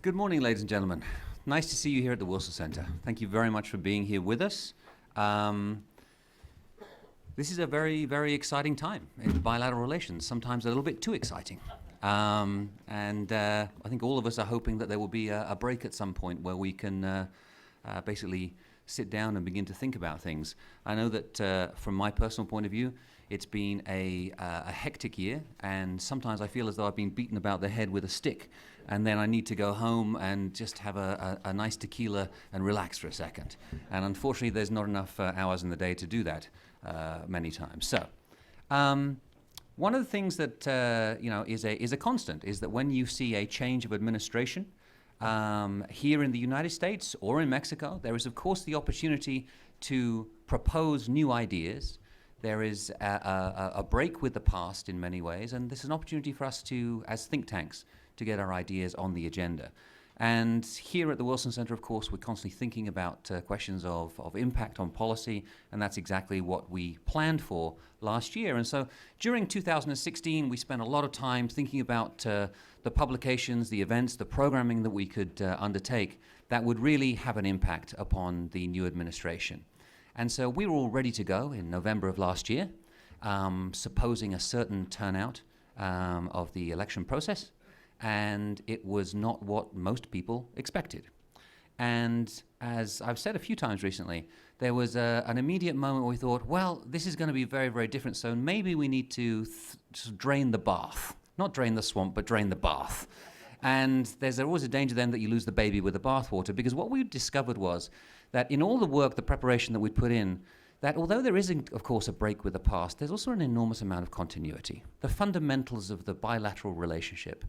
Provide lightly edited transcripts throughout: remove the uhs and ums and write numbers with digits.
Good morning, ladies and gentlemen. Nice to see you here at the Wilson Center. Thank you very much for being here with us. This is a very, very exciting time in bilateral relations, sometimes a little bit too exciting. I think all of us are hoping that there will be a break at some point where we can basically sit down and begin to think about things. I know that from my personal point of view, it's been a hectic year, and sometimes I feel as though I've been beaten about the head with a stick, and then I need to go home and just have a nice tequila and relax for a second. And unfortunately, there's not enough hours in the day to do that many times. So, one of the things that is a constant is that when you see a change of administration here in the United States or in Mexico, there is of course the opportunity to propose new ideas. There is a break with the past in many ways, and this is an opportunity for us to, as think tanks, to get our ideas on the agenda. And here at the Wilson Center, of course, we're constantly thinking about questions of impact on policy, and that's exactly what we planned for last year. And so during 2016, we spent a lot of time thinking about the publications, the events, the programming that we could undertake that would really have an impact upon the new administration. And so we were all ready to go in November of last year, supposing a certain turnout of the election process, and it was not what most people expected. And as I've said a few times recently, there was an immediate moment where we thought, well, this is going to be very, very different, so maybe we need to drain the bath. Not drain the swamp, but drain the bath. And there's always a danger then that you lose the baby with the bathwater, because what we discovered was that in all the work, the preparation that we put in, that although there is, of course, a break with the past, there's also an enormous amount of continuity. The fundamentals of the bilateral relationship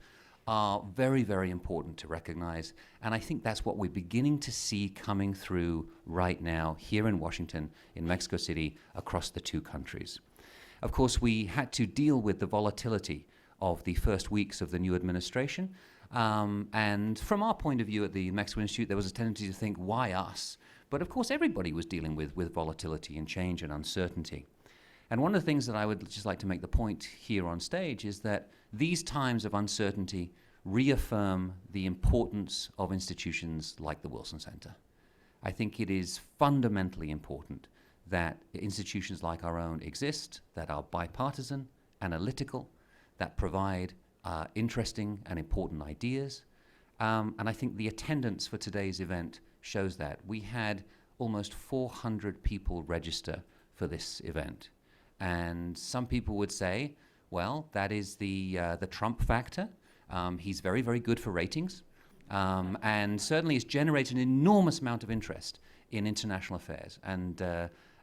are very, very important to recognize, and I think that's what we're beginning to see coming through right now here in Washington, in Mexico City, across the two countries. Of course, we had to deal with the volatility of the first weeks of the new administration, and from our point of view at the Mexico Institute, there was a tendency to think, why us? But of course, everybody was dealing with volatility and change and uncertainty. And one of the things that I would just like to make the point here on stage is that these times of uncertainty reaffirm the importance of institutions like the Wilson Center. I think it is fundamentally important that institutions like our own exist, that are bipartisan, analytical, that provide interesting and important ideas. And I think the attendance for today's event shows that. We had almost 400 people register for this event. And some people would say, well, that is the Trump factor. He's very, very good for ratings. And certainly it's generated an enormous amount of interest in international affairs. And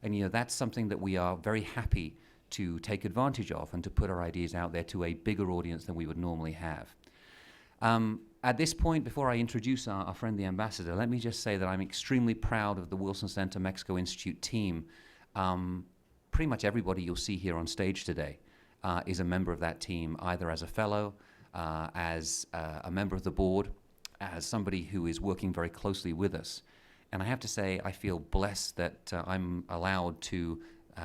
you know, that's something that we are very happy to take advantage of and to put our ideas out there to a bigger audience than we would normally have. At this point, before I introduce our friend the ambassador, let me just say that I'm extremely proud of the Wilson Center Mexico Institute team. Pretty much everybody you'll see here on stage today is a member of that team, either as a fellow, as a member of the board, as somebody who is working very closely with us. And I have to say, I feel blessed that I'm allowed to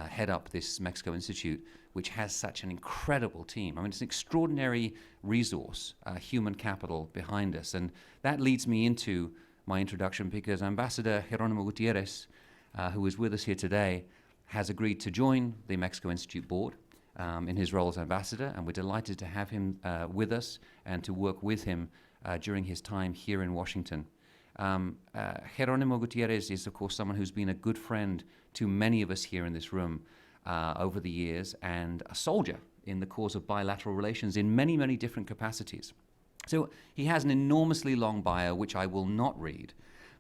head up this Mexico Institute, which has such an incredible team. I mean, it's an extraordinary resource, human capital behind us. And that leads me into my introduction, because Ambassador Jerónimo Gutiérrez, who is with us here today, has agreed to join the Mexico Institute board in his role as ambassador, and we're delighted to have him with us and to work with him during his time here in Washington. Jerónimo Gutiérrez is, of course, someone who's been a good friend to many of us here in this room over the years, and a soldier in the cause of bilateral relations in many, many different capacities. So he has an enormously long bio, which I will not read.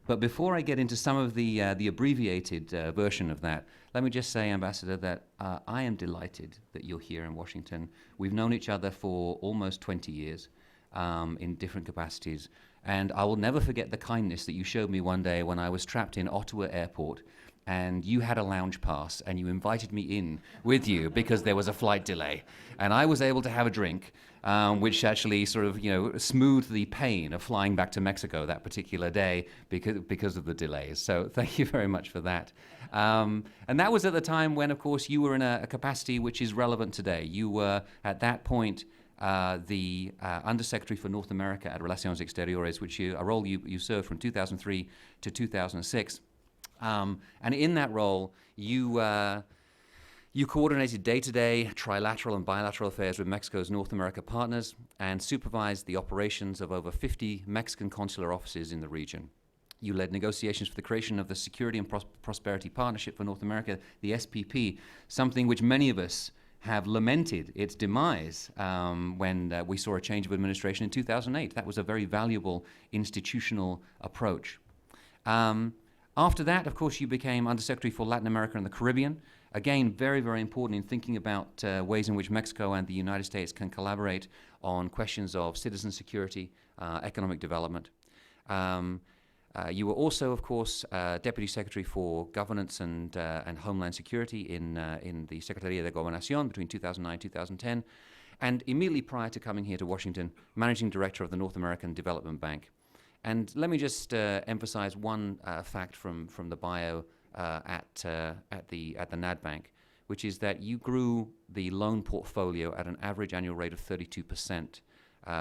But before I get into some of the abbreviated version of that, let me just say, Ambassador, that I am delighted that you're here in Washington. We've known each other for almost 20 years in different capacities. And I will never forget the kindness that you showed me one day when I was trapped in Ottawa Airport, and you had a lounge pass, and you invited me in with you because there was a flight delay. And I was able to have a drink, which actually sort of, smoothed the pain of flying back to Mexico that particular day because of the delays. So thank you very much for that. And that was at the time when, of course, you were in a capacity which is relevant today. You were, at that point, the Undersecretary for North America at Relaciones Exteriores, which a role you served from 2003 to 2006. And in that role, you coordinated day-to-day trilateral and bilateral affairs with Mexico's North America partners and supervised the operations of over 50 Mexican consular offices in the region. You led negotiations for the creation of the Security and Prosperity Partnership for North America, the SPP, something which many of us have lamented its demise when we saw a change of administration in 2008. That was a very valuable institutional approach. After that, of course, you became Undersecretary for Latin America and the Caribbean. Again, very, very important in thinking about ways in which Mexico and the United States can collaborate on questions of citizen security, economic development. You were also, of course, Deputy Secretary for Governance and Homeland Security in the Secretaría de Gobernación between 2009 and 2010. And immediately prior to coming here to Washington, Managing Director of the North American Development Bank. And let me just emphasize one fact from the bio at the NAD Bank, which is that you grew the loan portfolio at an average annual rate of 32%,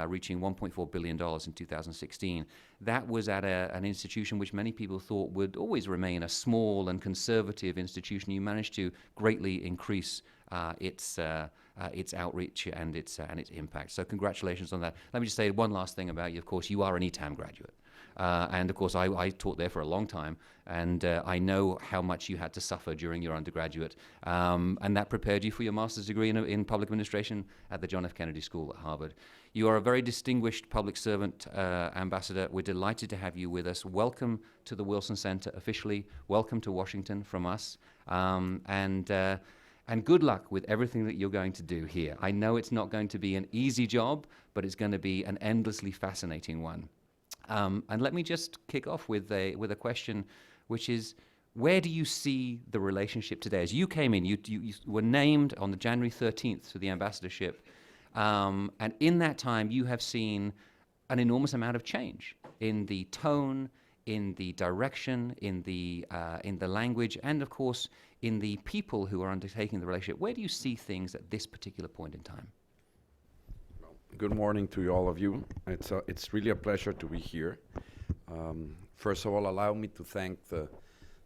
reaching $1.4 billion in 2016. That was at an institution which many people thought would always remain a small and conservative institution. You managed to greatly increase its outreach and its impact. So congratulations on that. Let me just say one last thing about you. Of course, you are an ETAM graduate. And of course, I taught there for a long time, and I know how much you had to suffer during your undergraduate, and that prepared you for your master's degree in public administration at the John F. Kennedy School at Harvard. You are a very distinguished public servant, Ambassador. We're delighted to have you with us. Welcome to the Wilson Center officially. Welcome to Washington from us, and good luck with everything that you're going to do here. I know it's not going to be an easy job, but it's going to be an endlessly fascinating one. And let me just kick off with a question, which is, where do you see the relationship today? As you came in, you were named on the January 13th to the ambassadorship, and in that time you have seen an enormous amount of change in the tone, in the direction, in the language, and of course in the people who are undertaking the relationship. Where do you see things at this particular point in time? Good morning to all of you. It's really a pleasure to be here. First of all, allow me to thank the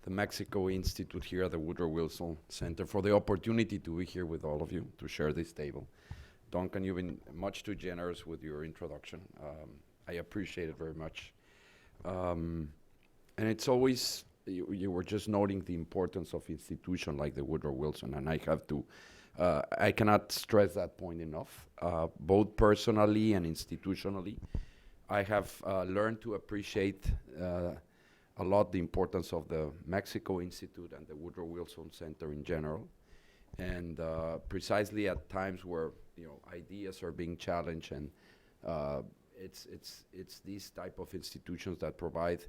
Mexico Institute here at the Woodrow Wilson Center for the opportunity to be here with all of you to share this table. Duncan, you've been much too generous with your introduction. I appreciate it very much. And it's always, you were just noting the importance of institution like the Woodrow Wilson, and I cannot stress that point enough, both personally and institutionally. I have learned to appreciate a lot the importance of the Mexico Institute and the Woodrow Wilson Center in general, and precisely at times where ideas are being challenged, and it's these type of institutions that provide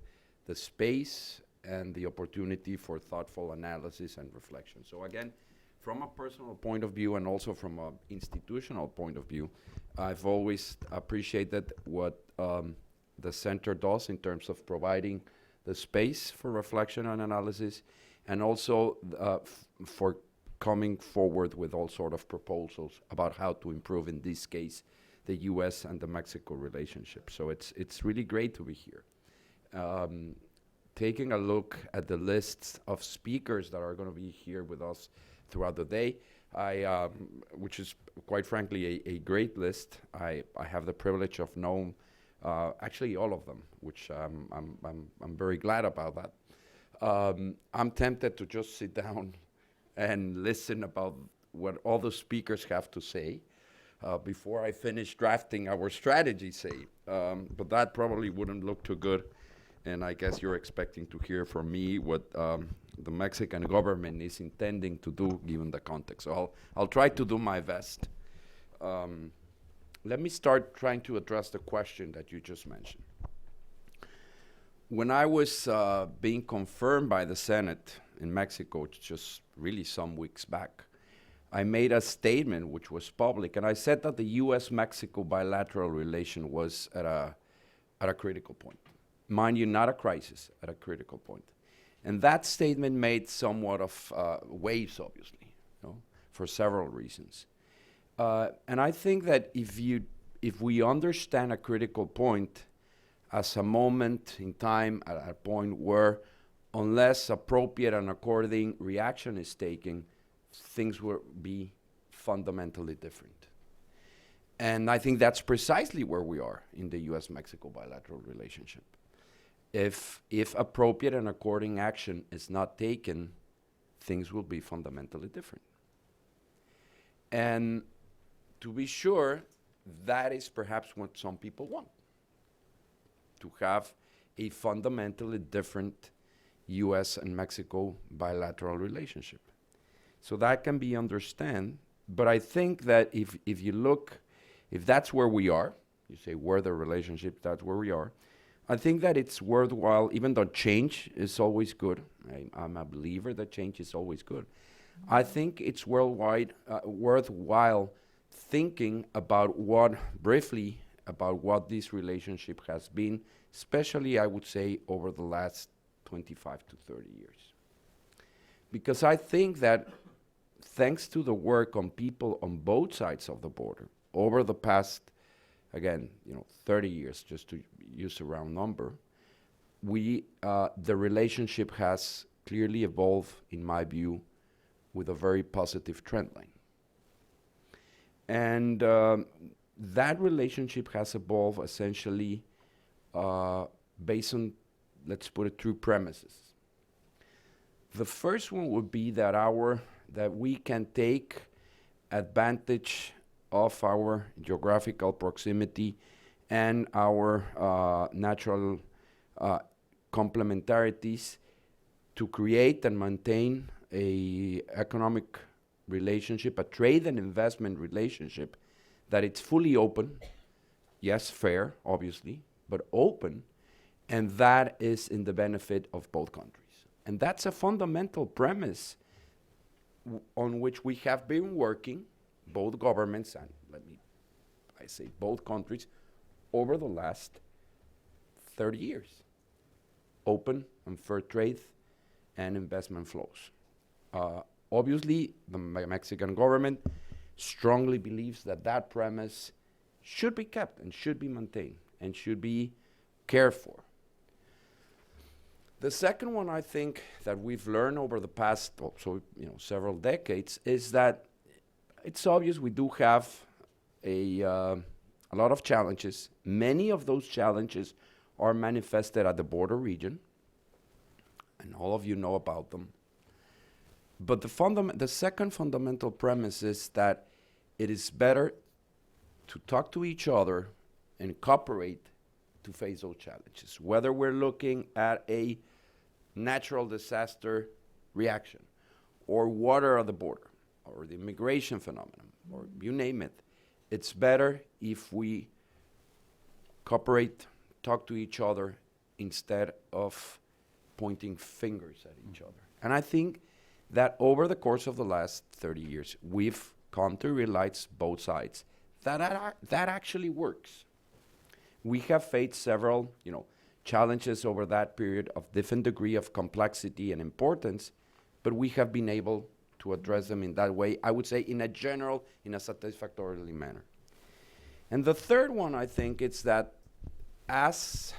the space and the opportunity for thoughtful analysis and reflection. So again, from a personal point of view and also from an institutional point of view, I've always appreciated what the center does in terms of providing the space for reflection and analysis, and also for coming forward with all sort of proposals about how to improve, in this case, the U.S. and the Mexico relationship. So it's really great to be here. Taking a look at the lists of speakers that are going to be here with us throughout the day, which is quite frankly a great list. I have the privilege of knowing actually all of them, which I'm very glad about that. I'm tempted to just sit down and listen about what all the speakers have to say before I finish drafting our strategy, but that probably wouldn't look too good. And I guess you're expecting to hear from me what the Mexican government is intending to do given the context. So I'll try to do my best. Let me start trying to address the question that you just mentioned. When I was being confirmed by the Senate in Mexico just really some weeks back, I made a statement which was public, and I said that the U.S. Mexico bilateral relation was at a critical point. Mind you, not a crisis, at a critical point. And that statement made somewhat of waves, obviously, for several reasons. And I think that if we understand a critical point as a moment in time, at a point where, unless appropriate and according reaction is taken, things will be fundamentally different. And I think that's precisely where we are in the U.S. Mexico bilateral relationship. If appropriate and according action is not taken, things will be fundamentally different. And to be sure, that is perhaps what some people want, to have a fundamentally different U.S. and Mexico bilateral relationship. So that can be understood, but I think that if you look, if that's where we are, you say where the relationship, that's where we are, I think that it's worthwhile, even though change is always good. I'm a believer that change is always good. I think it's worthwhile thinking about briefly about what this relationship has been, especially, I would say, over the last 25 to 30 years. Because I think that thanks to the work on people on both sides of the border, over the past, again, 30 years, just to use a round number, the relationship has clearly evolved, in my view, with a very positive trend line. And that relationship has evolved essentially based on, let's put it, 2 premises. The first one would be that we can take advantage of our geographical proximity and our natural complementarities to create and maintain a economic relationship, a trade and investment relationship that it's fully open, yes, fair, obviously, but open, and that is in the benefit of both countries. And that's a fundamental premise on which we have been working, both governments and, I say both countries, over the last 30 years. Open and fair trade and investment flows. Obviously, the Mexican government strongly believes that premise should be kept and should be maintained and should be cared for. The second one, I think, that we've learned over the past several decades is that it's obvious we do have a lot of challenges. Many of those challenges are manifested at the border region, and all of you know about them. But the second fundamental premise is that it is better to talk to each other and cooperate to face those challenges, whether we're looking at a natural disaster reaction, or water at the border, or the immigration phenomenon, or you name it. It's better if we cooperate, talk to each other, instead of pointing fingers at each other. And I think that over the course of the last 30 years, we've come to realize, both sides, that actually works. We have faced several, challenges over that period of different degree of complexity and importance, but we have been able to address them in that way, I would say in a satisfactory manner. And the third one, I think, is that as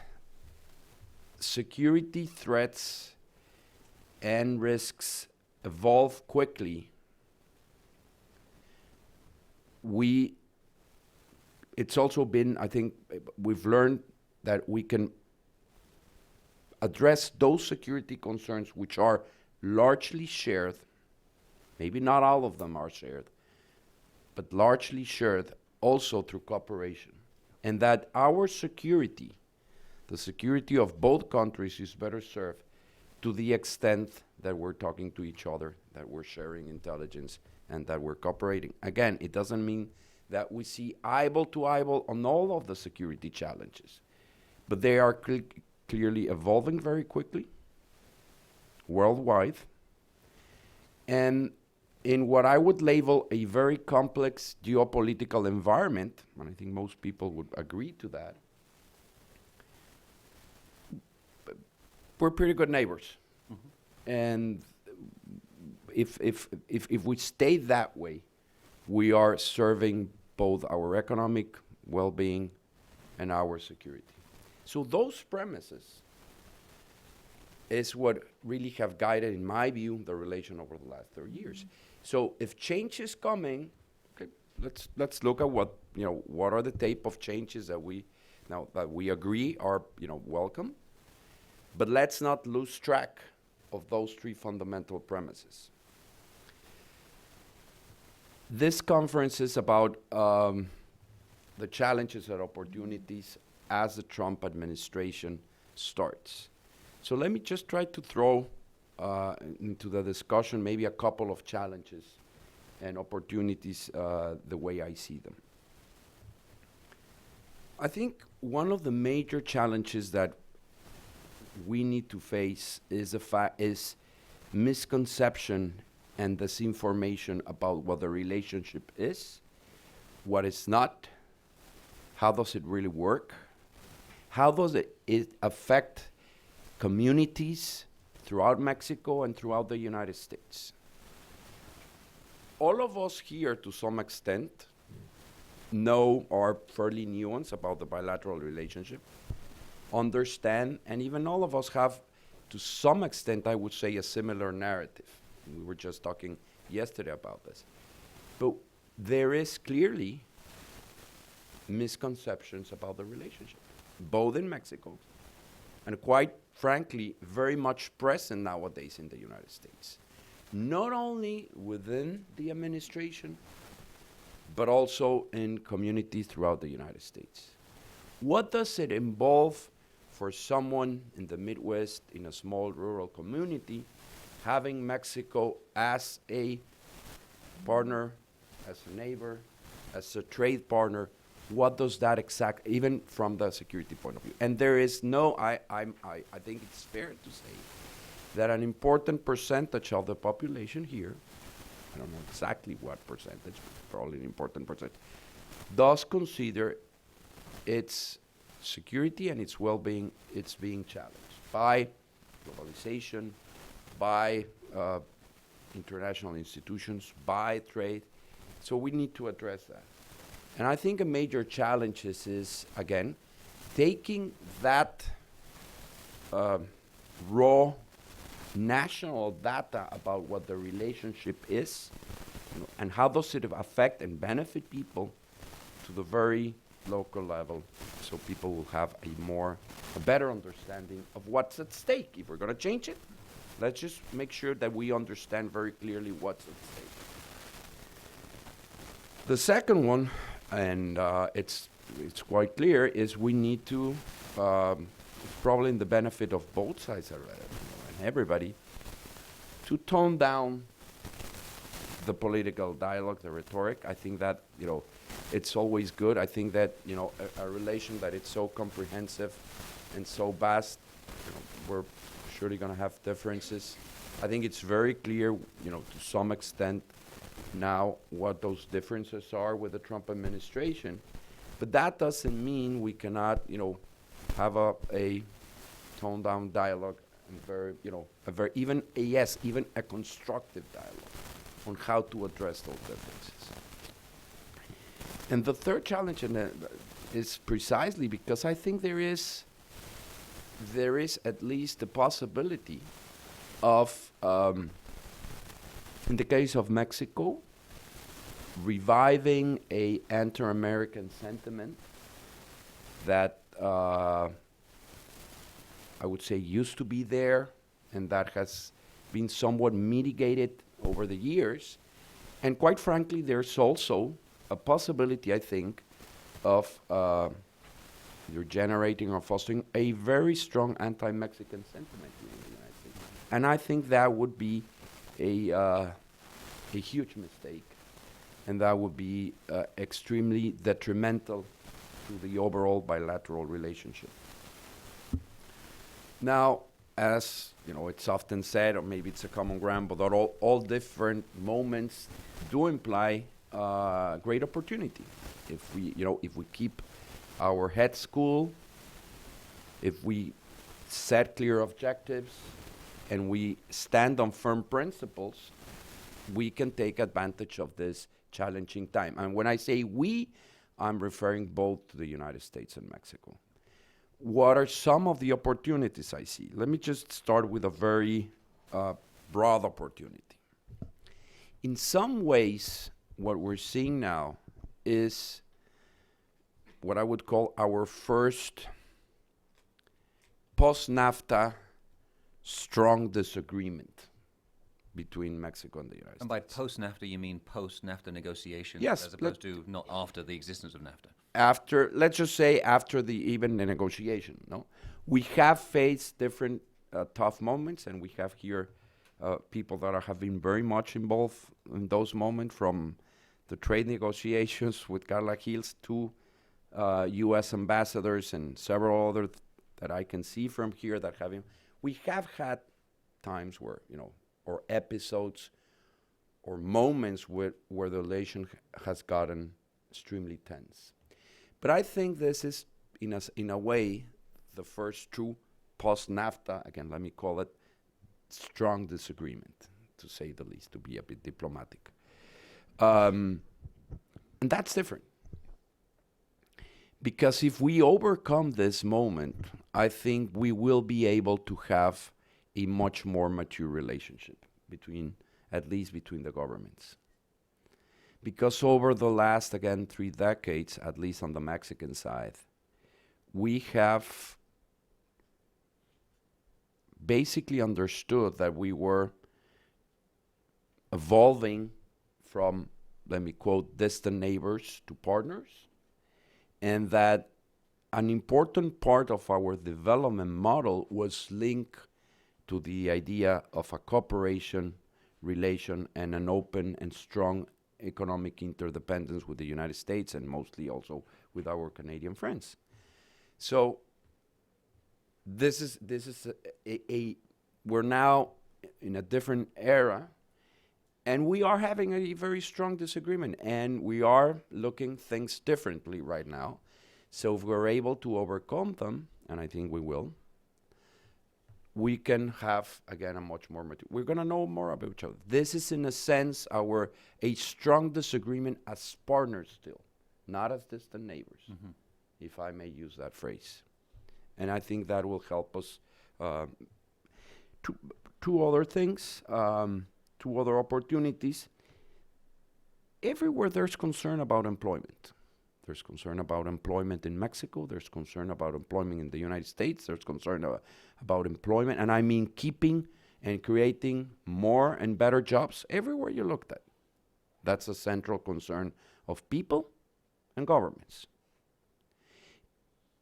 security threats and risks evolve quickly, it's also been, I think, we've learned that we can address those security concerns which are largely shared. Maybe not all of them are shared, but largely shared also through cooperation. And that our security, the security of both countries, is better served to the extent that we're talking to each other, that we're sharing intelligence, and that we're cooperating. Again, it doesn't mean that we see eyeball to eyeball on all of the security challenges, but they are clearly evolving very quickly, worldwide, and in what I would label a very complex geopolitical environment, and I think most people would agree to that, we're pretty good neighbors. Mm-hmm. And if we stay that way, we are serving both our economic well-being and our security. So those premises is what really have guided, in my view, the relation over the last 30 years. So if change is coming, okay, let's look at what are the type of changes that we agree are welcome, but let's not lose track of those three fundamental premises. This conference is about the challenges and opportunities as the Trump administration starts. So let me just try to throw into the discussion maybe a couple of challenges and opportunities the way I see them. I think one of the major challenges that we need to face is misconception and disinformation about what the relationship is, what it's not, how does it really work, how does it affect communities throughout Mexico and throughout the United States. All of us here, to some extent, know or are fairly nuanced about the bilateral relationship, understand, and even all of us have, to some extent, I would say, a similar narrative. We were just talking yesterday about this. But there is clearly misconceptions about the relationship, both in Mexico and, quite frankly, very much present nowadays in the United States. Not only within the administration, but also in communities throughout the United States. What does it involve for someone in the Midwest, in a small rural community, having Mexico as a partner, as a neighbor, as a trade partner? What does that even from the security point of view? And there is I think it's fair to say that an important percentage of the population here, I don't know exactly what percentage, but probably an important percentage, does consider its security and its well-being, it's being challenged by globalization, by international institutions, by trade. So we need to address that. And I think a major challenge is again, taking that raw national data about what the relationship is, and how does it affect and benefit people to the very local level, so people will have a better understanding of what's at stake. If we're going to change it, let's just make sure that we understand very clearly what's at stake. The second one, and it's quite clear, is we need to, it's probably in the benefit of both sides and everybody, to tone down the political dialogue, the rhetoric. I think that, it's always good. I think that, a relation that it's so comprehensive and so vast, we're surely going to have differences. I think it's very clear, to some extent now what those differences are with the Trump administration. But that doesn't mean we cannot, have a toned down dialogue and even a constructive dialogue on how to address those differences. And the third challenge is precisely because I think there is at least the possibility of, in the case of Mexico, reviving a anti-American sentiment that I would say used to be there, and that has been somewhat mitigated over the years. And quite frankly, there's also a possibility, I think, of either generating or fostering a very strong anti-Mexican sentiment here in the United States. And I think that would be a huge mistake, and that would be extremely detrimental to the overall bilateral relationship. Now, as it's often said, or maybe it's a common ground, but all different moments do imply great opportunity. If we keep our heads cool, if we set clear objectives, and we stand on firm principles, we can take advantage of this challenging time. And when I say we, I'm referring both to the United States and Mexico. What are some of the opportunities I see? Let me just start with a very broad opportunity. In some ways, what we're seeing now is what I would call our first post-NAFTA strong disagreement between Mexico and the United States. And by post-NAFTA, you mean post-NAFTA negotiations, Yes, as opposed to not after the existence of NAFTA? After, let's just say after even the negotiation, no? We have faced different tough moments, and we have here people that have been very much involved in those moments, from the trade negotiations with Carla Hills to U.S. ambassadors and several other that I can see from here that we have had times where, or episodes or moments where the relation has gotten extremely tense. But I think this is, in a way, the first true post-NAFTA, again, let me call it strong disagreement, to say the least, to be a bit diplomatic. And that's different. Because if we overcome this moment, I think we will be able to have a much more mature relationship at least between the governments. Because over the last, again, 3 decades, at least on the Mexican side, we have basically understood that we were evolving from, let me quote, distant neighbors to partners, and that an important part of our development model was linked to the idea of a cooperation relation and an open and strong economic interdependence with the United States, and mostly also with our Canadian friends. So this is we're now in a different era, and we are having a very strong disagreement, and we are looking things differently right now. So if we're able to overcome them, and I think we will, we can have, again, a much more we're going to know more about each other. This is, in a sense, a strong disagreement as partners still, not as distant neighbors, if I may use that phrase. And I think that will help us. Two other things, 2 other opportunities. Everywhere there's concern about employment. There's concern about employment in Mexico. There's concern about employment in the United States. There's concern about employment, and I mean keeping and creating more and better jobs everywhere you looked at. That's a central concern of people and governments.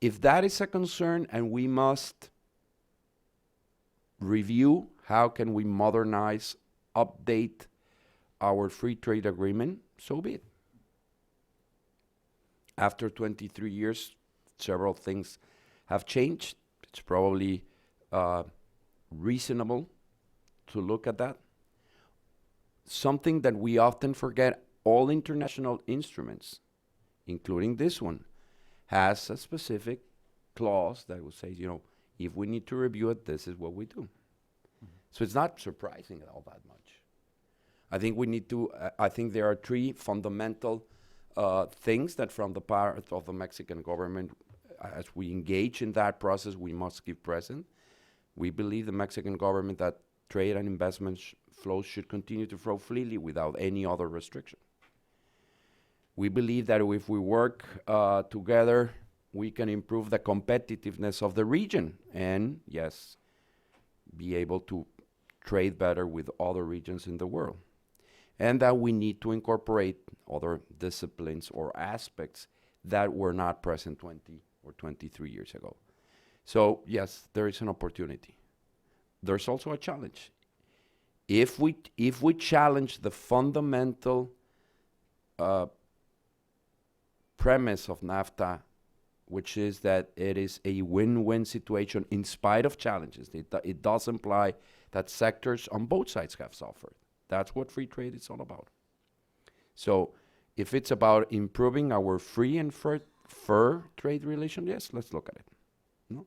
If that is a concern, and we must review how can we modernize, update our free trade agreement, so be it. After 23 years, several things have changed. It's probably reasonable to look at that. Something that we often forget, all international instruments, including this one, has a specific clause that will say, if we need to review it, this is what we do. So it's not surprising all that much. I think we need to, I think there are 3 fundamental things that from the part of the Mexican government, as we engage in that process, we must keep present. We believe the Mexican government that trade and investment flows should continue to flow freely without any other restriction. We believe that if we work together, we can improve the competitiveness of the region and, yes, be able to trade better with other regions in the world. And that we need to incorporate other disciplines or aspects that were not present 20 or 23 years ago. So, yes, there is an opportunity. There's also a challenge. If we challenge the fundamental premise of NAFTA, which is that it is a win-win situation in spite of challenges, it does imply that sectors on both sides have suffered. That's what free trade is all about. So if it's about improving our free and fair trade relation, yes, let's look at it. No?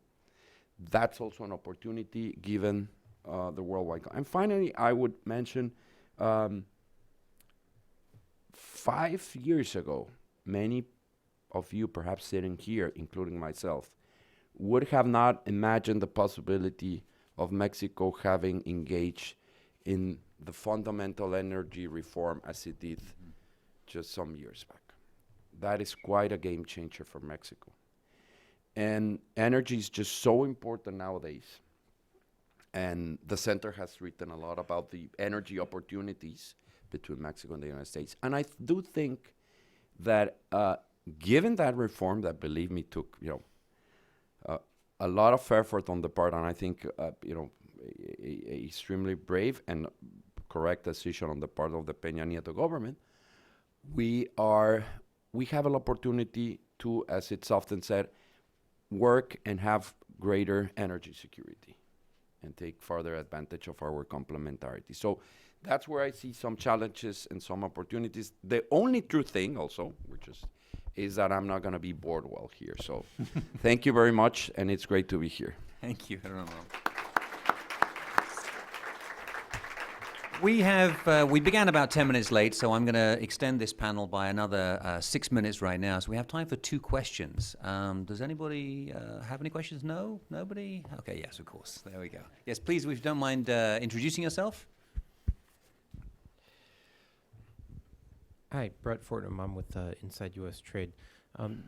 That's also an opportunity given the worldwide. And finally, I would mention 5 years ago, many of you perhaps sitting here, including myself, would have not imagined the possibility of Mexico having engaged in the fundamental energy reform as it did just some years back. That is quite a game changer for Mexico. And energy is just so important nowadays. And the center has written a lot about the energy opportunities between Mexico and the United States. And I do think that given that reform that, believe me, took a lot of effort on the part, and I think a extremely brave and correct decision on the part of the Peña Nieto government, we have an opportunity to, as it's often said, work and have greater energy security and take further advantage of our complementarity. So that's where I see some challenges and some opportunities. The only true thing also, is that I'm not going to be bored while here. So thank you very much, and it's great to be here. Thank you, Ramon. We began about 10 minutes late, so I'm going to extend this panel by another 6 minutes right now. So we have time for 2 questions. Does anybody have any questions? No? Nobody? Okay, yes, of course. There we go. Yes, please, if you don't mind introducing yourself. Hi, Brett Fortnum. I'm with Inside U.S. Trade.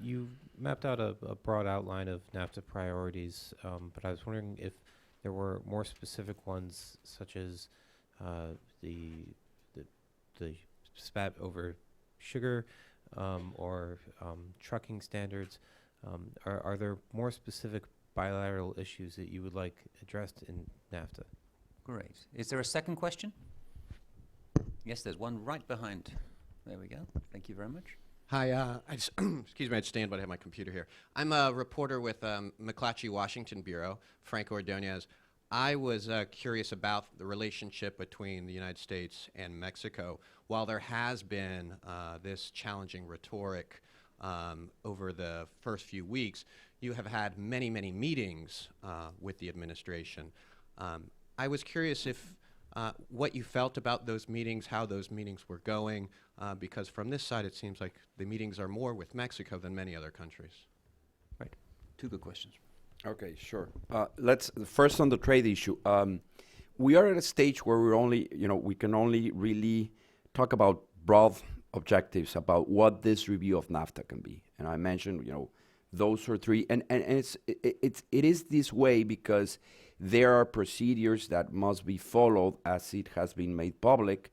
You mapped out a broad outline of NAFTA priorities, but I was wondering if there were more specific ones, such as the spat over sugar or trucking standards. Are there more specific bilateral issues that you would like addressed in NAFTA? Great. Is there a second question? Yes, there's one right behind. There we go. Thank you very much. Hi, excuse me, I'd stand, but I have my computer here. I'm a reporter with McClatchy Washington Bureau, Franco Ordonez. I was curious about the relationship between the United States and Mexico. While there has been this challenging rhetoric over the first few weeks, you have had many, many meetings with the administration. I was curious if what you felt about those meetings, how those meetings were going, because from this side it seems like the meetings are more with Mexico than many other countries. Right. 2 good questions. Okay, sure. Let's first on the trade issue. We are at a stage where we can only really talk about broad objectives about what this review of NAFTA can be. And I mentioned, those are 3, and it is this way because there are procedures that must be followed as it has been made public.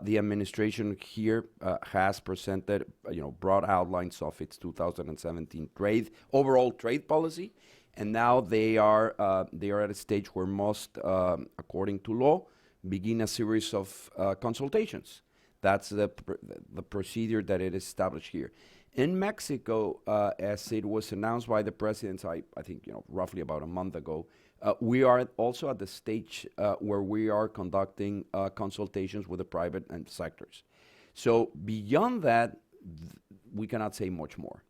The administration here has presented, broad outlines of its 2017 overall trade policy, and now they are at a stage where must, according to law, begin a series of consultations. That's the procedure that it established here. In Mexico, as it was announced by the president, I think roughly about a month ago, we are also at the stage where we are conducting consultations with the private and sectors. So beyond that, we cannot say much more.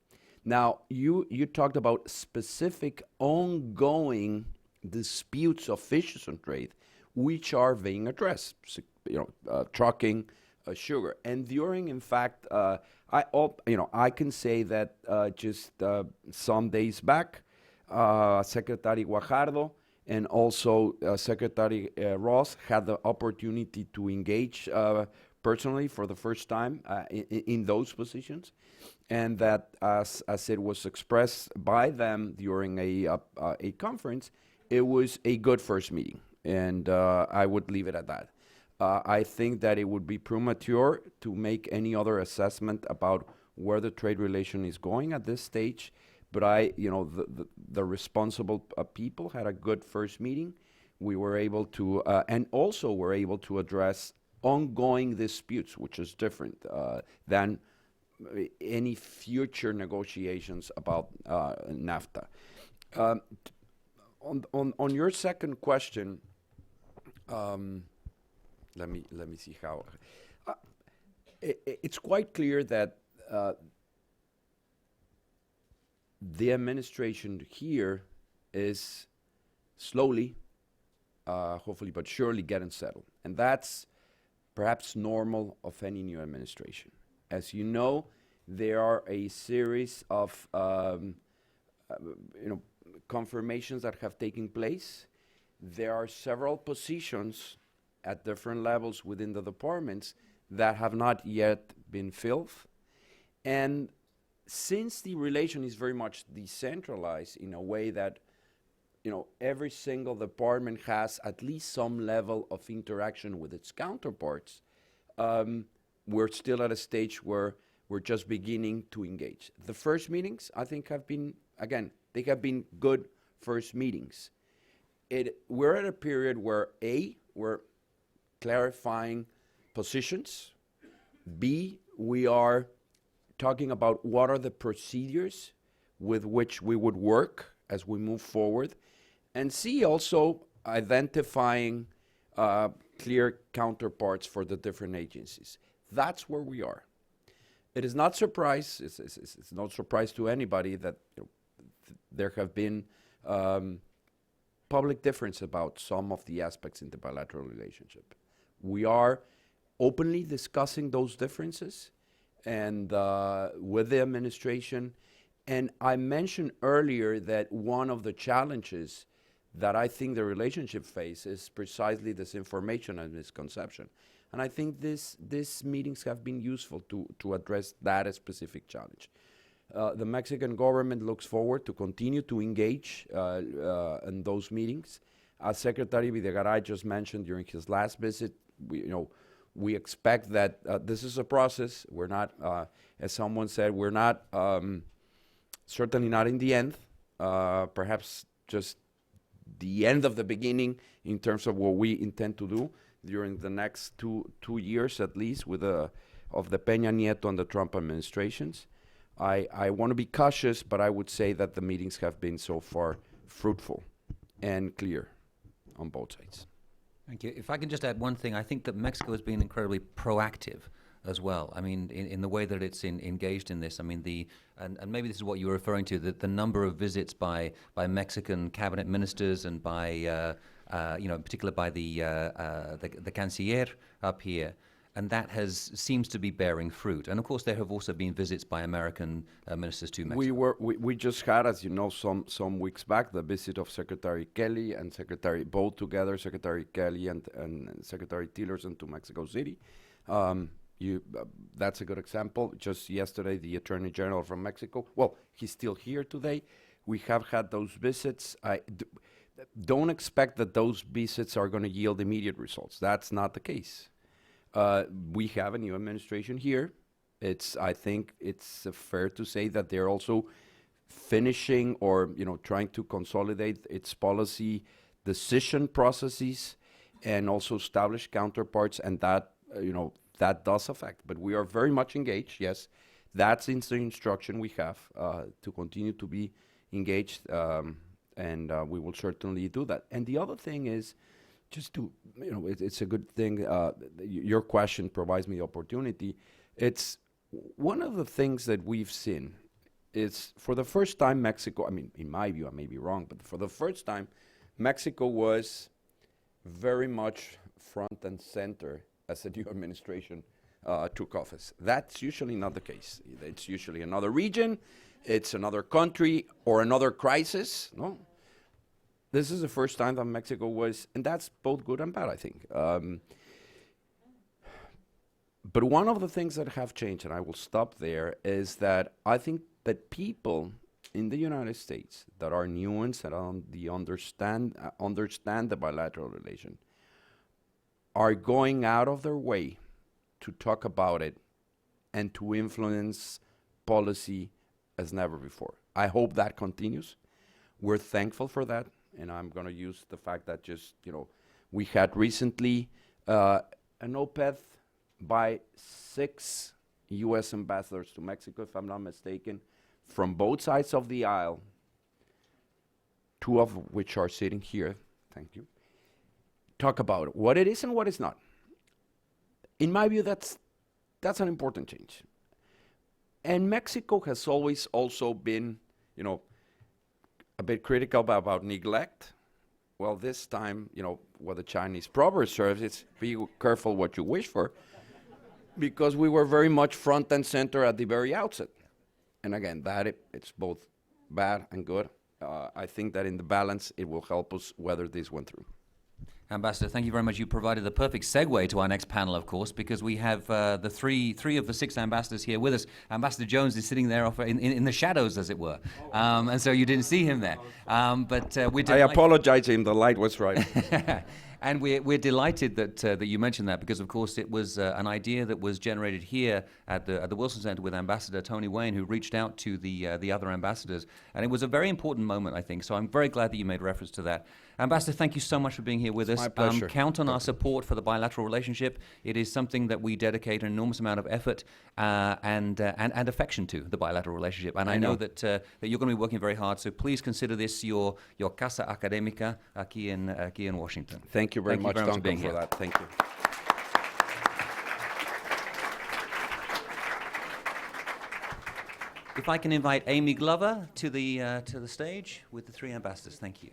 Now, you talked about specific ongoing disputes of issues on trade, which are being addressed, trucking, sugar. And during, in fact, I can say that just some days back, Secretary Guajardo and also Secretary Ross had the opportunity to engage personally for the first time in those positions, and that as it was expressed by them during a conference, it was a good first meeting, and I would leave it at that. I think that it would be premature to make any other assessment about where the trade relation is going at this stage. But the responsible people had a good first meeting. We were able to, and also were able to address ongoing disputes, which is different than any future negotiations about NAFTA. On your second question, let me see how. It's quite clear that the administration here is slowly, hopefully but surely, getting settled, and that's perhaps normal of any new administration. As you know, there are a series of confirmations that have taken place. There are several positions at different levels within the departments that have not yet been filled. And since the relation is very much decentralized in a way that every single department has at least some level of interaction with its counterparts, we're still at a stage where we're just beginning to engage. The first meetings, I think, have been, again, they have been good first meetings. We're at a period where A, we're clarifying positions. B, we are talking about what are the procedures with which we would work as we move forward. And C, also identifying clear counterparts for the different agencies. That's where we are. It is not surprise. It's no surprise to anybody that there have been public difference about some of the aspects in the bilateral relationship. We are openly discussing those differences and with the administration. And I mentioned earlier that one of the challenges that I think the relationship faces is precisely this information and misconception. And I think these meetings have been useful to address that specific challenge. The Mexican government looks forward to continue to engage in those meetings. As Secretary Videgaray just mentioned during his last visit, we expect that this is a process. We're not, as someone said, we're not, certainly not in the end, perhaps just the end of the beginning in terms of what we intend to do during the next two years at least with of the Peña Nieto and the Trump administrations. I want to be cautious, but I would say that the meetings have been so far fruitful and clear on both sides. Thank you. If I can just add one thing, I think that Mexico has been incredibly proactive as well. I mean, in the way that it's engaged in this. I mean, and maybe this is what you were referring to, the number of visits by Mexican cabinet ministers and by, in particular by the canciller up here. And that seems to be bearing fruit. And of course, there have also been visits by American ministers to Mexico. We just had, as you know, some weeks back, the visit of Secretary Kelly and Secretary both together, Secretary Kelly and Secretary Tillerson to Mexico City. That's a good example. Just yesterday, the Attorney General from Mexico, well, he's still here today. We have had those visits. Don't expect that those visits are going to yield immediate results. That's not the case. We have a new administration here. I think it's fair to say that they're also finishing or trying to consolidate its policy decision processes and also establish counterparts, and that that does affect. But we are very much engaged. Yes, that's in the instruction we have to continue to be engaged, and we will certainly do that. And the other thing is, just to, it's a good thing. Your question provides me the opportunity. It's one of the things that we've seen is for the first time Mexico, I mean, in my view, I may be wrong, but for the first time, Mexico was very much front and center as the new administration took office. That's usually not the case. It's usually another region, it's another country, or another crisis, no? This is the first time that Mexico was, and that's both good and bad, I think. But one of the things that have changed, and I will stop there, is that I think that people in the United States that are nuanced and understand the bilateral relation are going out of their way to talk about it and to influence policy as never before. I hope that continues. We're thankful for that. And I'm going to use the fact that just, we had recently an op-ed by 6 U.S. ambassadors to Mexico, if I'm not mistaken, from both sides of the aisle, 2 of which are sitting here, thank you, talk about what it is and what it's not. In my view, that's an important change. And Mexico has always also been, a bit critical about neglect. Well, this time, what the Chinese proverb serves, it's be careful what you wish for. Because we were very much front and center at the very outset. And again, it's both bad and good. I think that in the balance, it will help us weather this one through. Ambassador, thank you very much. You provided the perfect segue to our next panel, of course, because we have the three of the 6 ambassadors here with us. Ambassador Jones is sitting there in the shadows, as it were, and so you didn't see him there. But we're I apologize, Jim. The light was right. And we're delighted that you mentioned that, because of course it was an idea that was generated here at the Wilson Center with Ambassador Tony Wayne, who reached out to the other ambassadors, and it was a very important moment, I think. So I'm very glad that you made reference to that. Ambassador, thank you so much for being here with us. My pleasure. Count on our support for the bilateral relationship. It is something that we dedicate an enormous amount of effort and affection to, the bilateral relationship. And I know that you're going to be working very hard. So please consider this your casa académica aquí in Washington. Thank you very much, for Duncan, being for here. that. Thank you. If I can invite Amy Glover to the stage with the 3 ambassadors. Thank you.